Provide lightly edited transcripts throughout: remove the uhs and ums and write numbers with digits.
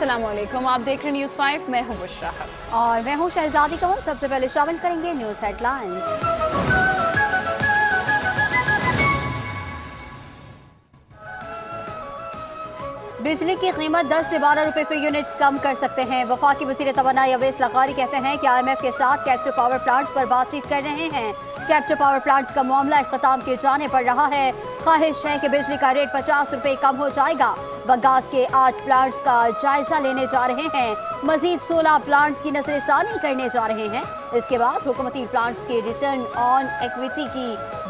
अस्सलाम वालेकुम, आप देख रहे हैं न्यूज़ 5। मैं हूं बुशरा और मैं हूं शहजादी कमल। सबसे पहले शामिल करेंगे न्यूज़ हेडलाइंस। बिजली की कीमत 10 से 12 रुपए फी यूनिट कम कर सकते हैं। वफाकी वज़ीर तवानाई अवैस लग़ारी कहते हैं कि IMF के साथ कैप्टिव पावर प्लांट्स पर बातचीत कर रहे हैं। कैप्टिव पावर प्लांट्स का मामला इख्तिताम के जाने पर रहा है। ख्वाहिश है कि बिजली का रेट 50 रुपए कम हो जाएगा। बगास के 8 प्लांट्स का जायजा लेने जा रहे हैं। मजीद 16 प्लांट्स की नजरसानी करने जा रहे हैं। इसके बाद हुकूमती प्लांट्स के रिटर्न ऑन इक्विटी की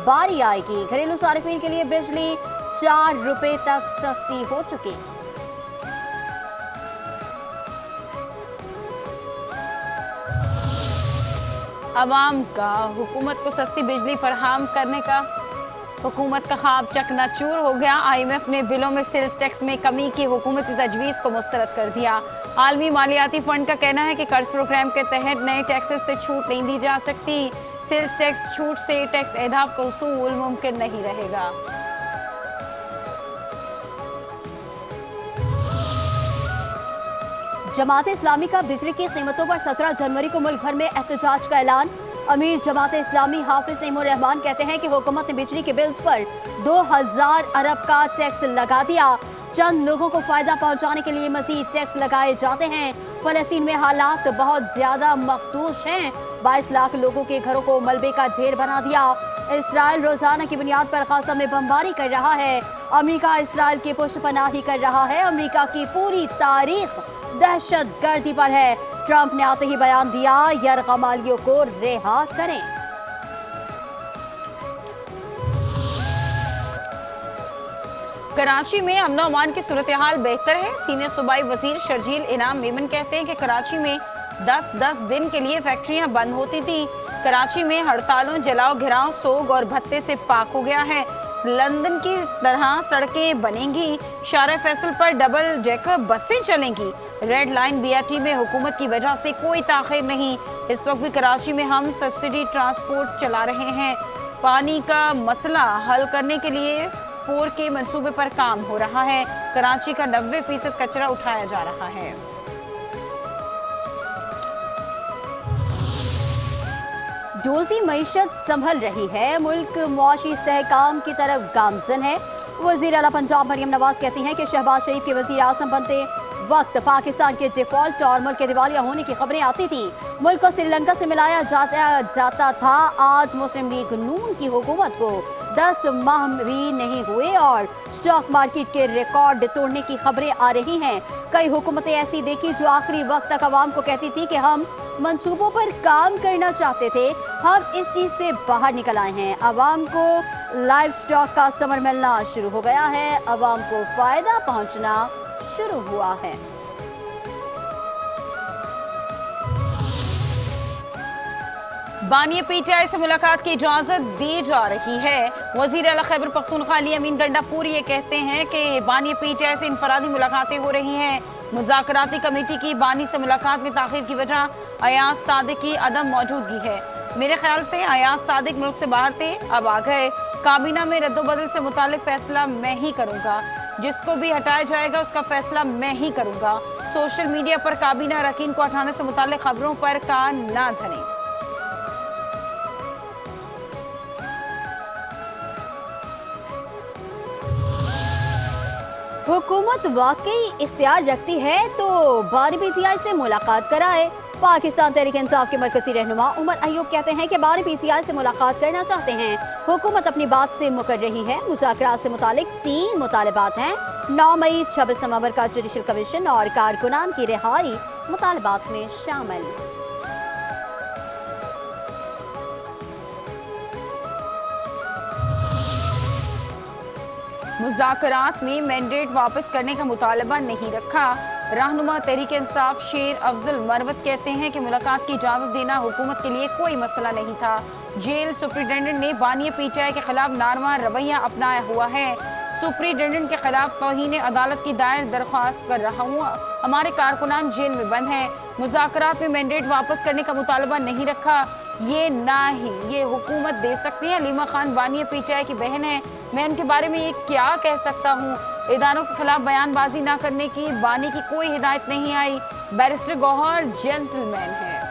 बारी आएगी। घरेलू सार्फिन के लिए बिजली 4 रुपए तक सस्ती हो चुकी। अवाम का हुकूमत को सस्ती बिजली फराहम करने का हुकूमत का ख्वाब चकनाचूर हो गया। IMF ने बिलों में सेल्स टैक्स में कमी की हुकूमती तजवीज़ को मुस्तरद कर दिया। आलमी मालियाती फंड का कहना है कि कर्ज प्रोग्राम के तहत नए टैक्सेस से छूट नहीं दी जा सकती। सेल्स टैक्स छूट से टैक्स एहदाफ का उसूल मुमकिन नहीं रहेगा। जमात इस्लामी का बिजली की कीमतों पर 17 जनवरी को मुल्क भर में एहतजाज का ऐलान। अमीर जमात इस्लामी हाफिज नईमुर रहमान कहते हैं कि हुकूमत ने बिजली के बिल्स पर 2000 अरब का टैक्स लगा दिया। चंद लोगों को फायदा पहुंचाने के लिए मजीद टैक्स लगाए जाते हैं। फलस्तीन में हालात बहुत ज्यादा मखदूश हैं। 22 लाख लोगों के घरों को मलबे का ढेर बना दिया। इसराइल रोजाना की बुनियाद पर गाजा में बमबारी कर रहा है। अमेरिका इसराइल की पुष्टपनाही कर रहा है। अमेरिका की पूरी तारीख दहशत गर्दी पर है। ट्रंप ने आते ही बयान दिया, यरगमालियों को रिहा करें। कराची में अमन अमान की सूरत हाल बेहतर है। सीनियर सूबाई वजीर शर्जील इनाम मेमन कहते हैं कि कराची में 10-10 दिन के लिए फैक्ट्रियां बंद होती थी। कराची में हड़तालों, जलाओ घिराव, सोग और भत्ते से पाक हो गया है। लंदन की तरह सड़कें बनेंगी। शारा फैसल पर डबल डेकर बसें चलेंगी। रेड लाइन BRT में हुकूमत की वजह से कोई ताखिर नहीं। इस वक्त भी कराची में हम सब्सिडी ट्रांसपोर्ट चला रहे हैं। पानी का मसला हल करने के लिए 4K मंसूबे पर काम हो रहा है। कराची का 90% कचरा उठाया जा रहा है। डोलती मईशत संभल रही है। मुल्क मुआशी इस्तेहकाम की तरफ गामजन है। वजीर आला पंजाब मरियम नवाज कहती हैं कि शहबाज शरीफ के वजीर आज़म बनते वक्त पाकिस्तान के डिफॉल्ट और मुल्क के दिवालिया होने की खबरें आती थी। मुल्क को श्रीलंका से मिलाया जाता था। आज मुस्लिम लीग नून की हुकूमत को 10 माह भी नहीं हुए और स्टॉक मार्केट के रिकॉर्ड तोड़ने की खबरें आ रही हैं। कई हुकूमतें ऐसी देखी जो आखिरी वक्त तक अवाम को कहती थी कि हम मंसूबों पर काम करना चाहते थे, हम इस चीज से बाहर निकल आए हैं। अवाम को लाइव स्टॉक का समर मिलना शुरू हो गया है। अवाम को फायदा पहुंचना शुरू हुआ है। बानी PTI से मुलाकात की इजाजत दी जा रही है। वजीर आला खैबर पख्तूनख्वा अली अमीन गंडापुर ये कहते हैं कि बानी PTI से इनफरादी मुलाकातें हो रही हैं। मुज़ाकराती कमेटी की बानी से मुलाकात में ताखिर की वजह अयाज सादिक की अदम मौजूदगी है। मेरे ख्याल से अयाज सादिक मुल्क से बाहर थे, अब आ गए। काबीना में रद्दोबदल से मुतालिक फैसला मैं ही करूँगा। जिसको भी हटाया जाएगा उसका फैसला मैं ही करूँगा। सोशल मीडिया पर काबीना अरकान को हटाने से मुतालिक खबरों पर कान ना धरें। हुकूमत वाकई इख्तियार रखती है तो बानी PTI से मुलाकात कराए। पाकिस्तान तहरीक इंसाफ के मरकजी रहनुमा उमर अयूब कहते हैं कि बानी PTI से मुलाकात करना चाहते हैं। हुकूमत अपनी बात से मुकर रही है। मुज़ाकरात से मुतालिक 3 मुतालबात हैं। 9 मई 26 नवंबर का जुडिशल कमीशन और कारकुनान की रिहाई मुतालबात में शामिल। मुज़ाकरात में मैंडेट वापस करने का मुतालबा नहीं रखा। रहनुमा तहरीक इंसाफ शेर अफजल मरवत कहते हैं कि मुलाकात की इजाज़त देना हुकूमत के लिए कोई मसला नहीं था। जेल सुप्रिटेंडेंट ने बानी PTI के खिलाफ नारमा रवैया अपनाया हुआ है। सुप्रिटेंडेंट के खिलाफ तौहीन अदालत की दायर दरख्वास्त कर रहा हूँ। हमारे कारकुनान जेल में बंद हैं। मुज़ाकरात में मैंडेट वापस करने का मुतालबा नहीं रखा। ये ना ही ये हुकूमत दे सकती है। अलीमा खान बानी PTI की बहन है। मैं उनके बारे में ये क्या कह सकता हूँ। इदारों के खिलाफ बयानबाजी न करने की बानी की कोई हिदायत नहीं आई। बैरिस्टर गौहर जेंटलमैन है।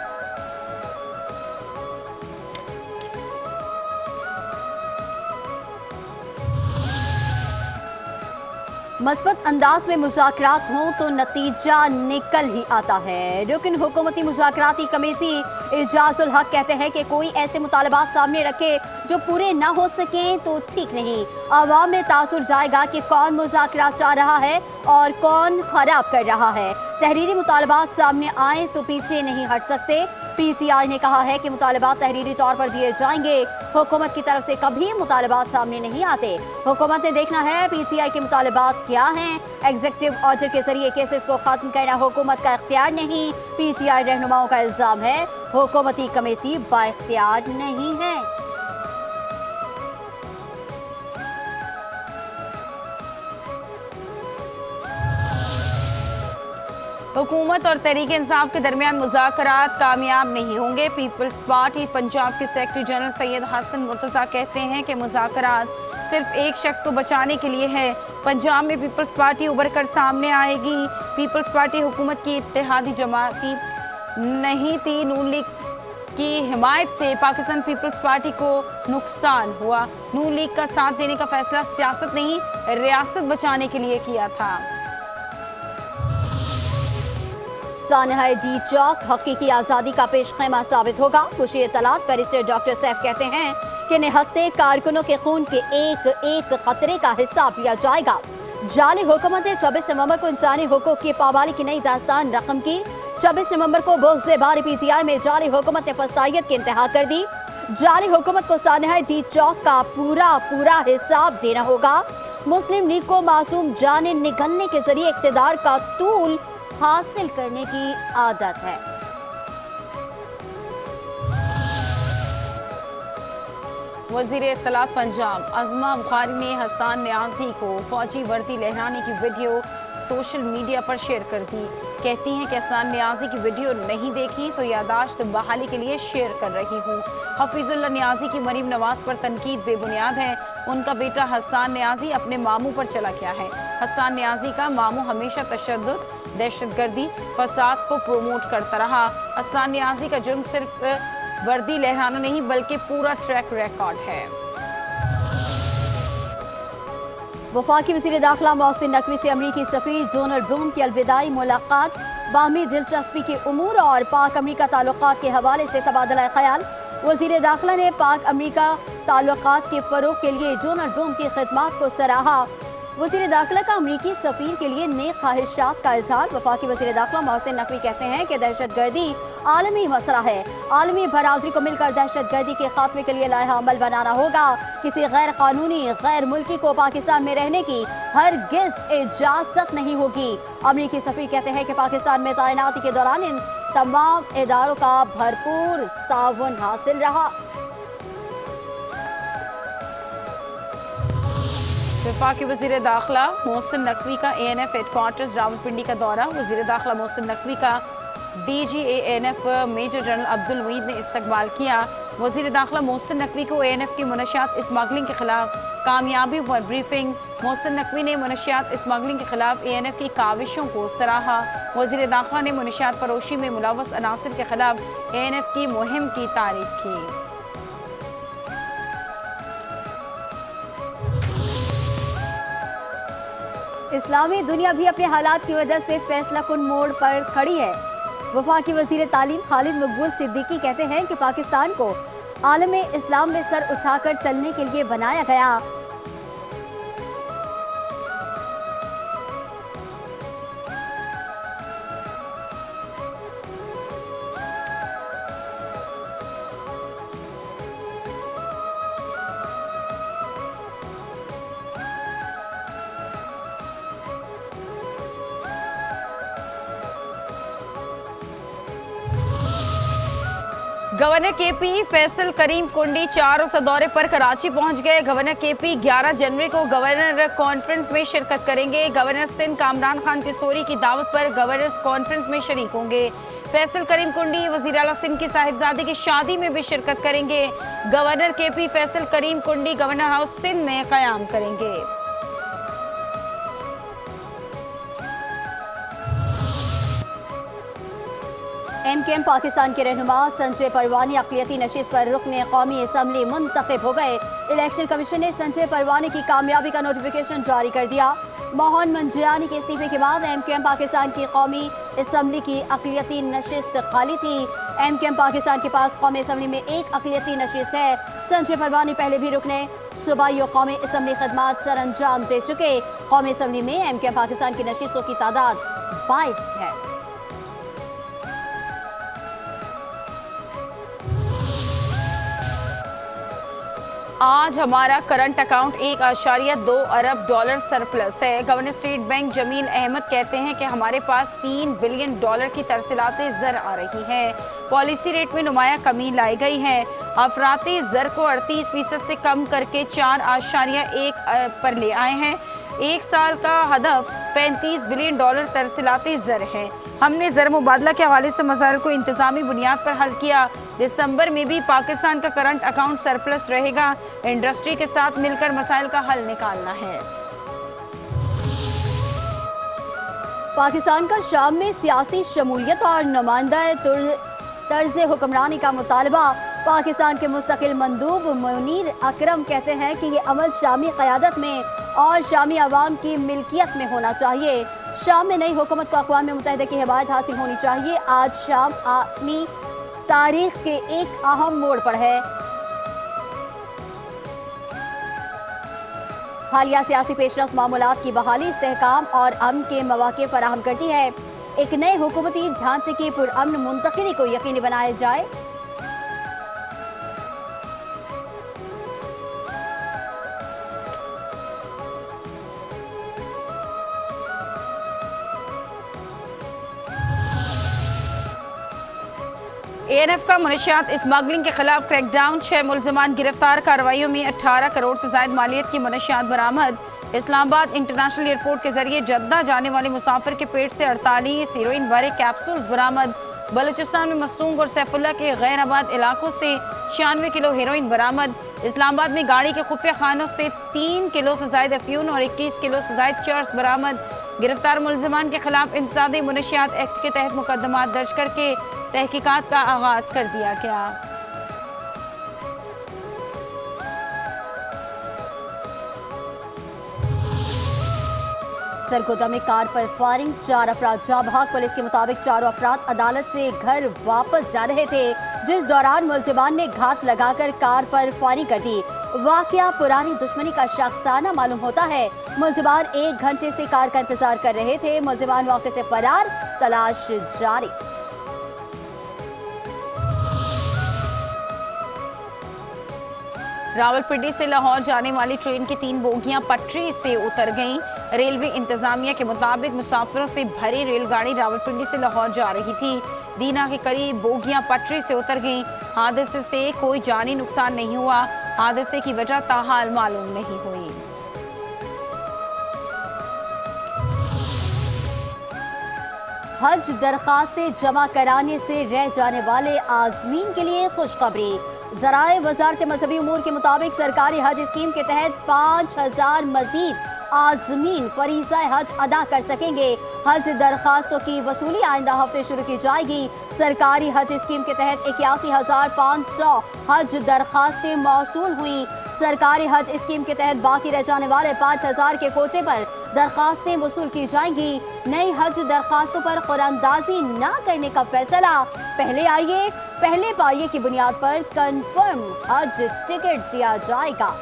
मस्बत अंदाज में मुज़ाकरात हों तो नतीजा निकल ही आता है। रुकन हुकूमती मुज़ाकराती कमेटी इजाजुल हक कहते हैं कि कोई ऐसे मुतालबात सामने रखे जो पूरे ना हो सकें तो ठीक नहीं। आवाम में तासुर जाएगा कि कौन मुज़ाकरात चाह रहा है और कौन खराब कर रहा है। तहरीरी मुतालबात सामने आए तो पीछे नहीं हट सकते। PTI ने कहा है कि मुतालबात तहरीरी तौर पर दिए जाएंगे। हुकूमत की तरफ से कभी मुतालबात सामने नहीं आते। हुकूमत ने देखना है PTI के मुतालबात क्या हैं। एग्जीक्यूटिव ऑर्डर के जरिए केसेस को खत्म करना हुकूमत का इख्तियार नहीं। PTI रहनुमाओं का इल्जाम है हुकूमती कमेटी बाइख्तियार नहीं है। हुकूमत और तहरीक इंसाफ के दरमियान मुज़ाकरात कामयाब नहीं होंगे। पीपल्स पार्टी पंजाब के सेक्रेटरी जनरल सैयद हसन मुर्तज़ा कहते हैं कि मुज़ाकरात सिर्फ एक शख्स को बचाने के लिए है। पंजाब में पीपल्स पार्टी उभर कर सामने आएगी। पीपल्स पार्टी हुकूमत की इत्तेहादी जमाती नहीं थी। नून लीग की हिमायत से पाकिस्तान पीपल्स पार्टी को नुकसान हुआ। नून लीग का साथ देने का फैसला सियासत नहीं, रियासत बचाने के लिए किया था। सानहा डी चौक हकीकी आज़ादी का पेशखेमा साबित होगा। मुशीर तलात बैरिस्टर डॉक्टर सैफ कहते हैं कि निहत्ते कारकुनों के खून के एक एक कतरे का हिसाब लिया जाएगा। जाली हुकूमत ने 24 नवंबर को इंसानी हुकूक की पामाली की नई दास्तान रकम की। 24 नवंबर को बुग़्ज़ बारी PTI में जाली हुकूमत ने फस्तायत की इंतहा कर दी। जाली हुकूमत को सानहा डी चौक का पूरा हिसाब देना होगा। मुस्लिम लीग को मासूम जाने निगलने के जरिए इक़्तिदार का तूल हासिल करने की आदत है। वज़ीर इत्तलात पंजाब अज़मा बुखारी ने हसन न्याज़ी को फौजी वर्दी लहराने की वीडियो सोशल मीडिया पर शेयर कर दी। कहती हैं कि हसन न्याज़ी की वीडियो नहीं देखी तो यादाश्त बहाली के लिए शेयर कर रही हूँ। हफीजुल्लाह न्याज़ी की मरीम नवाज पर तनकीद बेबुनियाद है। उनका बेटा हसन न्याज़ी अपने मामू पर चला गया है। हसन न्याज़ी का मामू हमेशा तशद्दुद, दहशतगर्दी, फसाद को प्रोमोट करता रहा। हसन न्याज़ी का जुर्म सिर्फ वर्दी लहराना नहीं बल्कि पूरा ट्रैक रिकॉर्ड है। वफाकी वज़ीर दाखिला मोहसिन नकवी से अमरीकी सफ़ीर डोनाल्ड ब्लूम की अलविदाई मुलाकात। बाहमी दिलचस्पी के उमूर और पाक अमरीका ताल्लुकात के हवाले से तबादला ख्याल। वज़ीर दाखिला ने पाक अमरीका ताल्लुकात के फ़रोग़ के लिए डोनाल्ड ब्लूम की खिदमात को सराहा। वज़ीर दाखिला का अमरीकी सफ़ीर के लिए नेक ख्वाहिशात का इज़हार। वफाकी वज़ीर दाखिला मोहसिन नकवी कहते हैं कि दहशतगर्दी आलमी मसला है। आलमी बरादरी को मिलकर दहशतगर्दी के खात्मे के लिए लाहा अमल बनाना होगा। किसी गैर कानूनी गैर मुल्की को पाकिस्तान में रहने की हरगिज़ इजाज़त नहीं होगी। अमरीकी सफ़ीर कहते हैं कि पाकिस्तान में तैनाती के दौरान इन तमाम इदारों का भरपूर ताउन हासिल रहा। वफाकी वज़ीर दाखिला मोहसिन नकवी का ANF हेडक्वार्टर्स रावलपिंडी का दौरा। वज़ीर दाखिला मोहसिन नकवी का DG ANF major general Abdul Muid ने इस्तकबाल किया। वज़ीर दाखिला मोहसिन नकवी को ANF की मुनशियात स्मगलिंग के खिलाफ कामयाबी पर ब्रीफिंग। मोहसिन नकवी ने मुनशियात स्मगलिंग के खिलाफ ANF की काविशों को सराहा। वज़ीर दाखिला ने मुनशियात फरोशी में मुलव्वस अनासिर के खिलाफ ANF की मुहिम की तारीफ की। इस्लामी दुनिया भी अपने हालात की वजह से फैसला कुन मोड़ पर खड़ी है। वफाकी वज़ीर तालीम खालिद मकबूल सिद्दीकी कहते हैं कि पाकिस्तान को आलम इस्लाम में सर उठाकर चलने के लिए बनाया गया। गवर्नर KP फैसल करीम कुंडी 4 रोज़ा दौरे पर कराची पहुंच गए। गवर्नर KP 11 जनवरी को गवर्नर कॉन्फ्रेंस में शिरकत करेंगे। गवर्नर सिंध कामरान खान टिसोरी की दावत पर गवर्नर्स कॉन्फ्रेंस में शरीक होंगे। फैसल करीम कुंडी वज़ीर आला सिंध की साहिबजादे की शादी में भी शिरकत करेंगे। गवर्नर KP फैसल करीम कुंडी गवर्नर हाउस सिंध में क़याम करेंगे। एमकेएम पाकिस्तान के रहनुमा संजय परवानी अक़लियती नशिस्त पर रुकने कौमी असम्बली मुंतखब हो गए। इलेक्शन कमीशन ने संजय परवानी की कामयाबी का नोटिफिकेशन जारी कर दिया। मोहन मंजियानी के इस्तीफे के बाद एमकेएम पाकिस्तान की कौमी असम्बली की अक़लियती नशिस्त खाली थी। एमकेएम पाकिस्तान के पास कौमी असम्बली में एक अक़लियती नशिस्त है। संजय परवानी पहले भी रुकने सूबाई और कौमी असम्बली खदमात सर अंजाम दे चुके। कौमी असम्बली में एमकेएम पाकिस्तान की नशिस्तों की तादाद 22 है। आज हमारा करंट अकाउंट 1.2 अरब डॉलर सरप्लस है। Governor state bank Jameel Ahmed कहते हैं कि हमारे पास 3 बिलियन डॉलर की तरसीलाते ज़र आ रही हैं। पॉलिसी रेट में नुमाया कमी लाई गई है। अफराती ज़र को 38% से कम करके 4.1 पर ले आए हैं। एक साल का हदफ 35 बिलियन डॉलर तरसीलाते ज़र है। हमने ज़र मुबादला के हवाले से मसाइल को इंतज़ामी बुनियाद पर हल किया। दिसंबर में भी पाकिस्तान का करंट अकाउंट सरप्लस रहेगा। इंडस्ट्री के साथ मिलकर मसाइल का हल निकालना है। पाकिस्तान का शाम में सियासी शमूलियत और नुमाइंदा तर्ज हुक्मरानी का मुतालबा। पाकिस्तान के मुस्तकिल मंदूब मुनीर अकरम कहते हैं कि ये अमल शामी क़यादत में और शामी अवाम की मिल्कियत में होना चाहिए। शाम में नई हुकूमत को अक़वाम मुत्तहिदा की हिमायत हासिल होनी चाहिए। आज शाम अपनी तारीख के एक अहम मोड़ पर है। हालिया सियासी पेशरफ्त मामूलात की बहाली, इस्तेहकाम और अमन के मौके फराहम करती है। एक नए हुकूमती ढांचे की पुरअमन मुंतकिली को यकीनी बनाया जाए। एएनएफ का मनशियात स्मगलिंग के खिलाफ क्रैकडाउन, 6 मुलजमान गिरफ्तार। कार्रवाइयों में 18 करोड़ से ज्यादा मालियत की मनशियात बरामद। इस्लामाबाद इंटरनेशनल एयरपोर्ट के जरिए जद्दा जाने वाले मुसाफिर के पेट से 48 हीरोइन भरे कैप्सूल्स बरामद। बलूचिस्तान में मसूंग और सैफुल्ला के गैर आबाद इलाकों से 96 किलो हेरोइन बरामद। इस्लामाबाद में गाड़ी के खुफिया खानों से 3 किलो से ज्यादा अफ्यून और 21 किलो से ज्यादा चर्स बरामद। गिरफ्तार मुलजमान के खिलाफ इंसदादे मुनशियात एक्ट के तहत मुकदमा दर्ज करके तहकीकात का आगाज कर दिया गया। सरगोदा में कार पर फायरिंग, 4 अफराद जाँ बहक। पुलिस के मुताबिक चारों अफराद अदालत से घर वापस जा रहे थे, जिस दौरान मुलजिमान ने घात लगाकर कार पर फायरिंग कर दी। वाकया पुरानी दुश्मनी का शख्साना मालूम होता है। मुलजिमान 1 घंटे से कार का इंतजार कर रहे थे। मुलजिमान मौके से फरार, तलाश जारी। रावलपिंडी से लाहौर जाने वाली ट्रेन की 3 बोगियां पटरी से उतर गईं। रेलवे इंतजामिया के मुताबिक मुसाफिरों से भरी रेलगाड़ी रावलपिंडी से लाहौर जा रही थी। दीना के करीब बोगियां पटरी से उतर गईं। हादसे से कोई जानी नुकसान नहीं हुआ। हादसे की वजह ताहाल मालूम नहीं हुई। हज दरखास्तें जमा कराने से रह जाने वाले आज़मीन के लिए खुशखबरी। ज़राए वज़ारत मजहबी उमूर के मुताबिक सरकारी हज स्कीम के तहत 5000 मजीद आज़मीन फरीज़ा हज अदा कर सकेंगे। हज दरखास्तों की वसूली आइंदा हफ्ते शुरू की जाएगी। सरकारी हज स्कीम के तहत 81,500 हज दरखास्तें मौसूल हुई। सरकारी हज स्कीम के तहत बाकी रह जाने वाले 5000 के कोटे पर दरखास्तें वसूल की जाएंगी। नई हज दरखास्तों पर कुरानदाजी न करने का फैसला पहले आइए पहले पाइए की बुनियाद पर कंफर्म हज टिकट दिया जाएगा।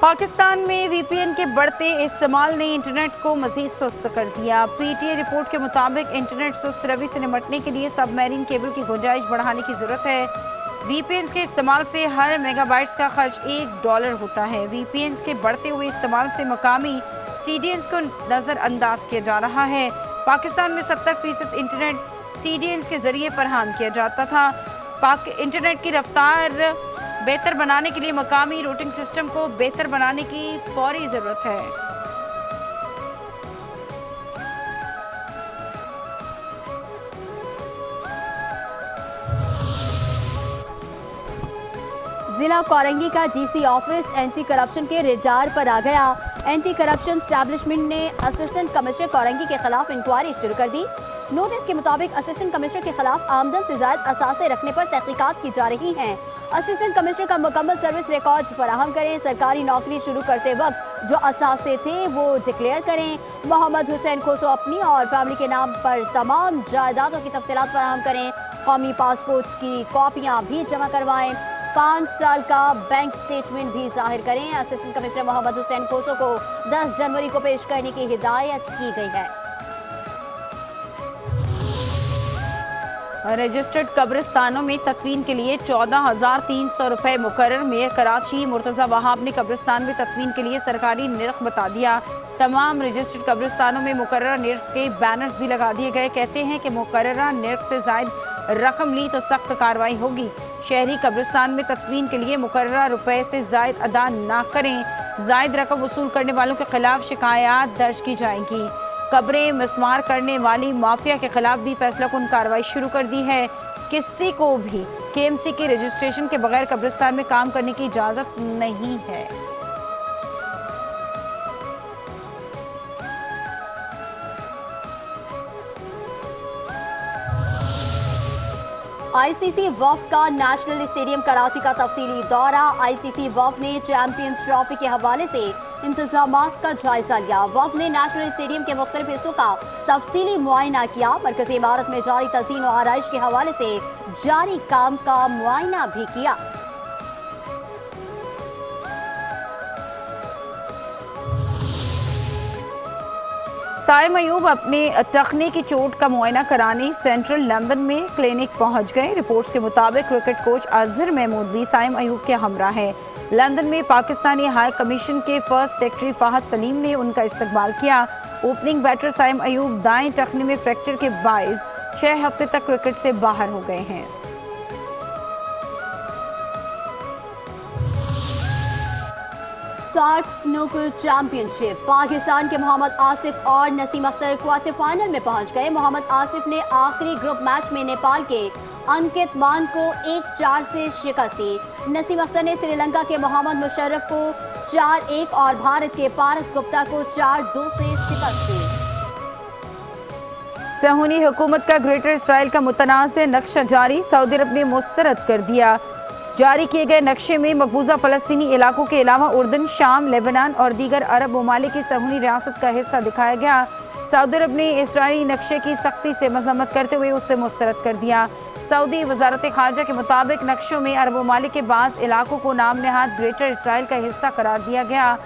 पाकिस्तान में वीपीएन के बढ़ते इस्तेमाल ने इंटरनेट को मजीद सुस्त कर दिया। पीटीए रिपोर्ट के मुताबिक इंटरनेट सुस्त रवि से निपटने के लिए सबमरीन केबल की गुंजाइश बढ़ाने की जरूरत है। वीपीएन के इस्तेमाल से हर मेगाबाइट्स का खर्च $1 होता है। वीपीएन के बढ़ते हुए इस्तेमाल से मकामी सीडीएन को नज़रअंदाज किया जा रहा है। पाकिस्तान में 70% इंटरनेट सीडीएन के जरिए फराहम किया जाता था। इंटरनेट की रफ्तार बेहतर बनाने के लिए मकामी रूटिंग सिस्टम को बेहतर बनाने की फौरी ज़रूरत है। जिला कोरंगी का डीसी ऑफिस एंटी करप्शन के रेडार पर आ गया। एंटी करप्शन एस्टैब्लिशमेंट ने असिस्टेंट कमिश्नर कोरंगी के खिलाफ इंक्वायरी शुरू कर दी। नोटिस के मुताबिक असिस्टेंट कमिश्नर के खिलाफ आमदन से ज्यादा असासे रखने पर तहकीकात की जा रही हैं। असिस्टेंट कमिश्नर का मुकम्मल सर्विस रिकॉर्ड फराहम करें। सरकारी नौकरी शुरू करते वक्त जो असासे थे वो डिक्लेयर करें। मोहम्मद हुसैन खोसो अपनी और फैमिली के नाम पर तमाम जायदादों की तफसीलात फराहम करें। कौमी पासपोर्ट की कॉपियाँ भी जमा करवाएं। 5 साल का बैंक स्टेटमेंट भी जाहिर करें। असिस्टेंट कमिश्नर मोहम्मद हुसैन खोसो को 10 जनवरी को पेश करने की हिदायत की गई है। रजिस्टर्ड कब्रिस्तानों में तदफीन के लिए 14,300 रुपये मुकर्रर। मेयर कराची मुर्तज़ा वहाब ने कब्रिस्तान में तदफीन के लिए सरकारी निर्ख बता दिया। तमाम रजिस्टर्ड कब्रिस्तानों में मुकर्रर निर्ख के बैनर्स भी लगा दिए गए। कहते हैं कि मुकर्ररा निर्ख से जायद रकम ली तो सख्त कार्रवाई होगी। शहरी कब्रिस्तान में तदफीन के लिए मुकर्ररा रुपए से जायद अदा ना करें। जायद रकम वसूल करने वालों के खिलाफ शिकायत दर्ज की जाएंगी। कब्रें मिस्मार करने वाली माफिया के खिलाफ भी फैसला कुन कार्रवाई शुरू कर दी है। किसी को भी KMC के रजिस्ट्रेशन के बगैर कब्रिस्तान में काम करने की इजाज़त नहीं है। ICC वफ़द का नेशनल स्टेडियम कराची का तफसीली दौरा। ICC वफ़द ने चैंपियंस ट्रॉफी के हवाले से इंतजामात का जायजा लिया। वफ़द ने नेशनल स्टेडियम के मुख्तलिफ हिस्सों का तफसीली मुआयना किया। मरकज़ी इमारत में जारी तज़ीन और आराइश के हवाले से जारी काम का मुआयना भी किया। साइम अयूब अपने टखने की चोट का मुआयना कराने सेंट्रल लंदन में क्लिनिक पहुंच गए। रिपोर्ट्स के मुताबिक क्रिकेट कोच अजहर महमूद भी साइम अयूब के हमरा है। लंदन में पाकिस्तानी हाई कमीशन के फर्स्ट सेक्रेटरी फाहद सलीम ने उनका इस्तकबाल किया। ओपनिंग बैटर साइम अयूब दाएं टखने में फ्रैक्चर के बायस 6 हफ्ते तक क्रिकेट से बाहर हो गए हैं। सार्क स्नूकर चैंपियनशिप पाकिस्तान के मोहम्मद आसिफ और नसीम अख्तर क्वार्टर फाइनल में पहुंच गए। मोहम्मद आसिफ ने आखिरी ग्रुप मैच में नेपाल के अंकित मान को 1-4 से शिकस्त दी। नसीम अख्तर ने श्रीलंका के मोहम्मद मुशर्रफ को 4-1 और भारत के पारस गुप्ता को 4-2 से शिकस्त दी। सहूनी हुकूमत का ग्रेटर इसराइल का मुतनाज़ नक्शा जारी। सऊदी अरब ने मुस्तरद कर दिया। जारी किए गए नक्शे में मकबूजा फ़लस्तीनी इलाकों के अलावा उर्दन, शाम, लेबनान और दीगर अरब ममालिक की सहूनी रियासत का हिस्सा दिखाया गया। सऊदी अरब ने इसराइली नक्शे की सख्ती से मजम्मत करते हुए उसे मुस्तरद कर दिया। सऊदी वजारत खारजा के मुताबिक नक्शों में अरब ममालिक के बाज़ इलाकों को नाम नहाद ग्रेटर इसराइल का हिस्सा करार दिया गया।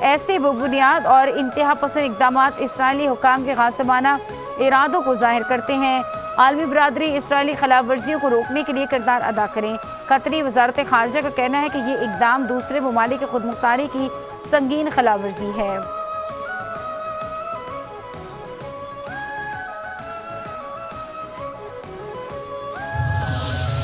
ऐसे बुनियाद और इंतहा पसंद इकदाम इसराइली हुकाम के गासिबाना इरादों को जाहिर करते हैं। आलमी बरादरी इसराइली खिलाफ वर्जियों को रोकने के लिए किरदार अदा करें। कतरी वजारत खारजा का कहना है कि ये इकदाम दूसरे ममालिक की खुदमुख्तारी की संगीन खिलाफ वर्जी है।